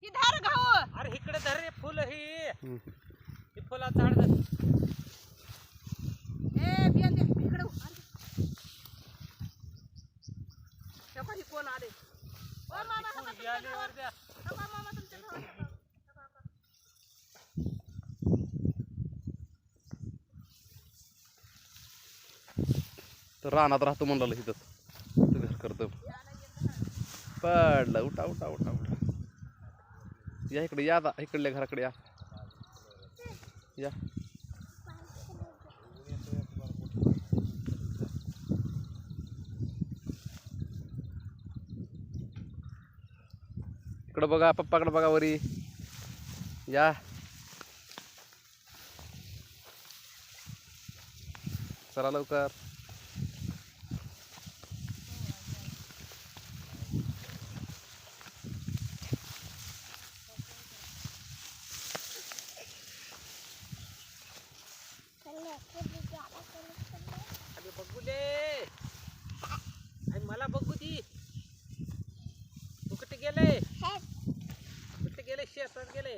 ही धार घाव अरे इकडे धर रे फुल ही फुला झाड धर. ए बियाण दे इकडे तेव्हा ही कोण आले ओ मामा हा फुल आल्यावर द्या. मामा तुमच्या घरात तर रानात राहतो म्हणलं इथं घर करतो पडलं. उठा उठा उठा उठा या इकडे या आता इकडल्या घराकडे या या. इकडे बघा पप्पाकडे बघा वरी या. चला लवकर. अरे बघू दे मला बघू दी. तू कुठे गेले शेतात गेले.